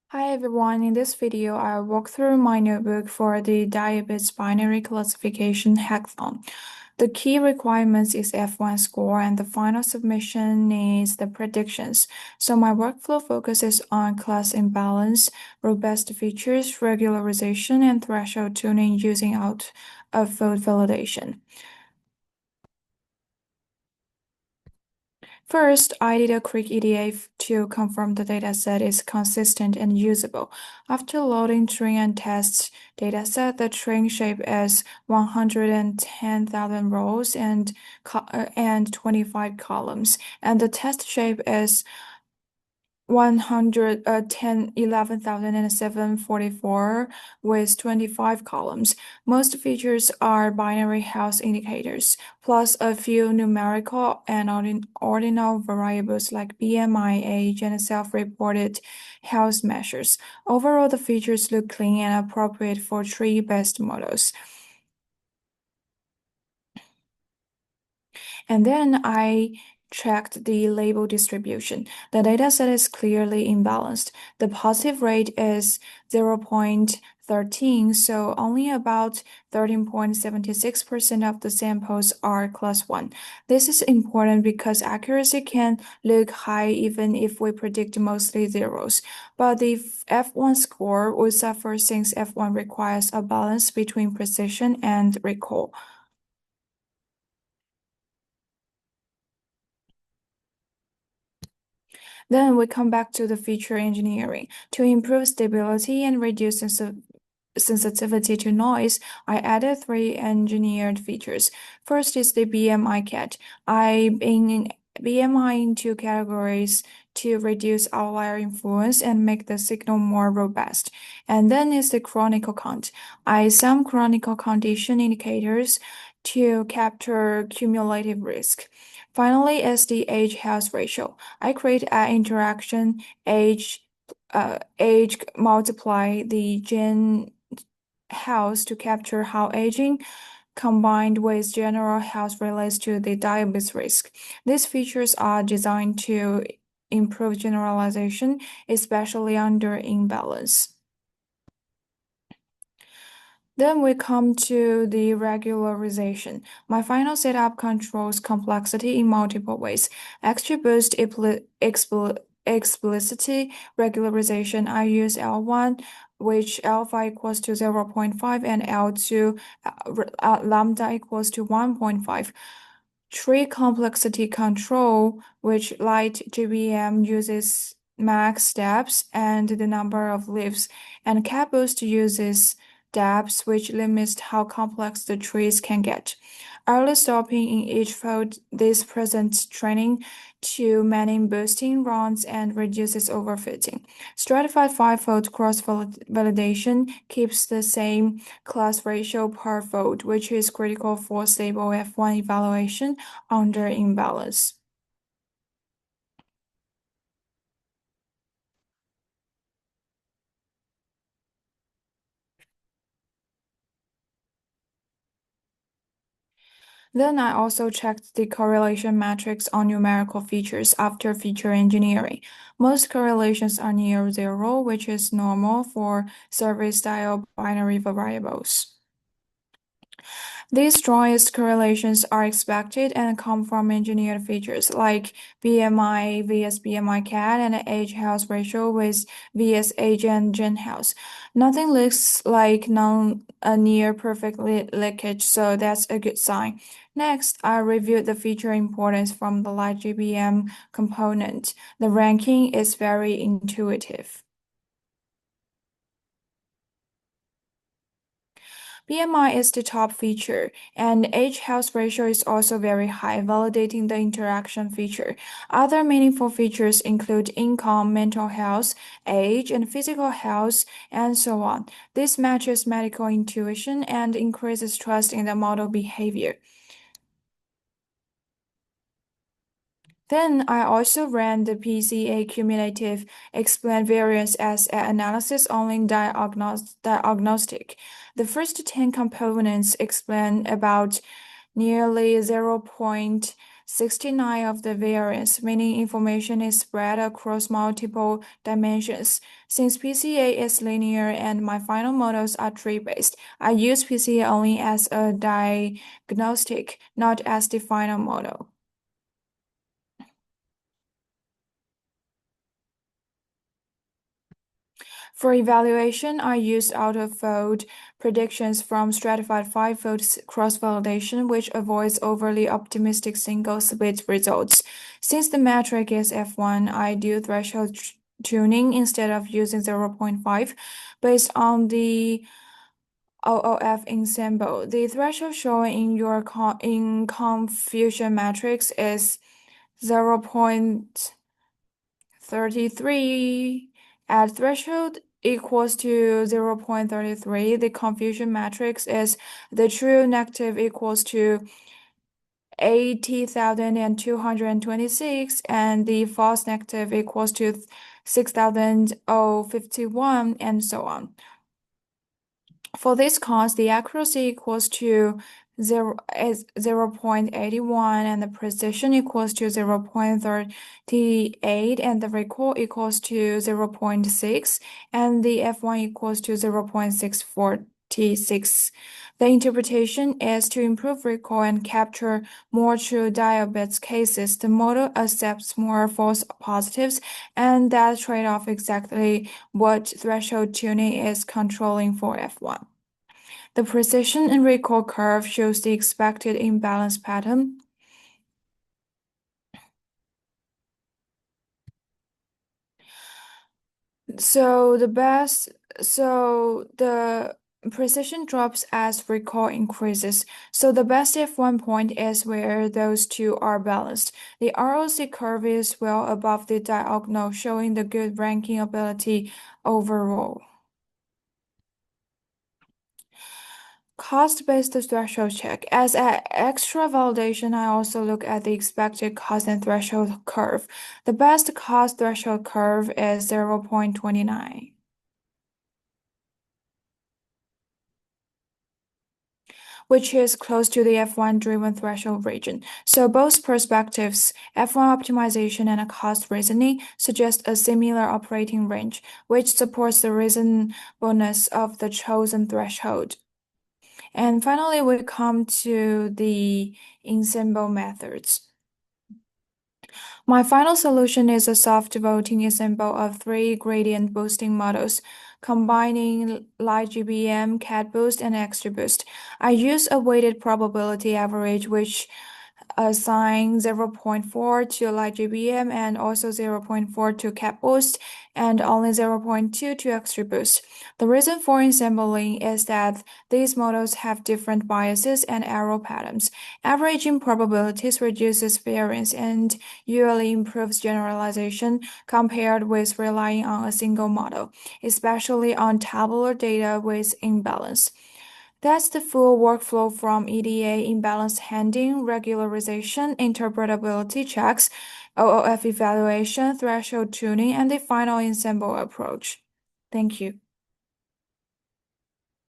Hi everyone, in this video I'll walk through my notebook for the diabetes binary classification hackathon. The key requirements is F1 score and the final submission is the predictions. So my workflow focuses on class imbalance, robust features, regularization, and threshold tuning using out of field validation. First, I did a quick EDA to confirm the dataset is consistent and usable. After loading train and test dataset, the train shape is 110,000 rows and 25 columns, and the test shape is 11,744 with 25 columns. Most features are binary health indicators, plus a few numerical and ordinal variables like BMI, age, and self-reported health measures. Overall, the features look clean and appropriate for tree-based models. And then I checked the label distribution. The dataset is clearly imbalanced. The positive rate is 0.13, so only about 13.76% of the samples are class 1. This is important because accuracy can look high even if we predict mostly zeros. But the F1 score will suffer since F1 requires a balance between precision and recall. Then we come back to the feature engineering. To improve stability and reduce sensitivity to noise, I added three engineered features. First is the BMI cat. I in BMI in two categories to reduce outlier influence and make the signal more robust. And then is the chronicle count. I sum chronicle condition indicators to capture cumulative risk. Finally is the age-health ratio. I create an interaction age multiply the gene health to capture how aging combined with general health relates to the diabetes risk. These features are designed to improve generalization, especially under imbalance. Then we come to the regularization. My final setup controls complexity in multiple ways. XGBoost explicitly regularization, I use L1, which alpha equals to 0.5 and L2 lambda equals to 1.5. Tree complexity control, which light GBM uses max steps and the number of leaves, and CapBoost uses depths, which limits how complex the trees can get. Early stopping in each fold, this presents training to many boosting runs and reduces overfitting. Stratified five-fold cross-validation keeps the same class ratio per fold, which is critical for stable F1 evaluation under imbalance. Then I also checked the correlation metrics on numerical features after feature engineering. Most correlations are near zero, which is normal for survey-style binary variables. These strongest correlations are expected and come from engineered features like BMI vs BMI cat and age health ratio with vs age and gen health. Nothing looks like a near perfect leakage, so that's a good sign. Next, I reviewed the feature importance from the light GBM component. The ranking is very intuitive. BMI is the top feature, and age health ratio is also very high, validating the interaction feature. Other meaningful features include income, mental health, age, and physical health, and so on. This matches medical intuition and increases trust in the model behavior. Then I also ran the PCA cumulative explain variance as an analysis only diagnostic. The first 10 components explain about nearly 0.0 69 of the variance, meaning information is spread across multiple dimensions. Since PCA is linear and my final models are tree-based, I use PCA only as a diagnostic, not as the final model. For evaluation, I use out-of-fold predictions from stratified five-fold cross-validation, which avoids overly optimistic single-split results. Since the metric is F1, I do threshold tuning instead of using 0.5 based on the OOF ensemble. The threshold shown in your confusion matrix is 0.33 at threshold equals to 0.33. The confusion matrix is the true negative equals to 80,226 and the false negative equals to 6,051 and so on. For this cause, the accuracy equals to 0.81 and the precision equals to 0.38 and the recall equals to 0.6 and the F1 equals to 0.646. The interpretation is to improve recall and capture more true diabetes cases. The model accepts more false positives, and that trade-off exactly what threshold tuning is controlling for F1. The precision and recall curve shows the expected imbalance pattern. So the precision drops as recall increases. So the best F1 point is where those two are balanced. The ROC curve is well above the diagonal, showing the good ranking ability overall. Cost-based threshold check. As an extra validation, I also look at the expected cost and threshold curve. The best cost threshold curve is 0.29, which is close to the F1-driven threshold region. So both perspectives, F1 optimization and cost reasoning, suggest a similar operating range, which supports the reasonableness of the chosen threshold. And finally, we come to the ensemble methods. My final solution is a soft voting ensemble of three gradient boosting models, combining LightGBM, CatBoost, and XGBoost. I use a weighted probability average, which assign 0.4 to LightGBM and also 0.4 to CapBoost and only 0.2 to XGBoost. The reason for ensembling is that these models have different biases and error patterns. Averaging probabilities reduces variance and usually improves generalization compared with relying on a single model, especially on tabular data with imbalance. That's the full workflow from EDA imbalance handling, regularization, interpretability checks, OOF evaluation, threshold tuning, and the final ensemble approach. Thank you.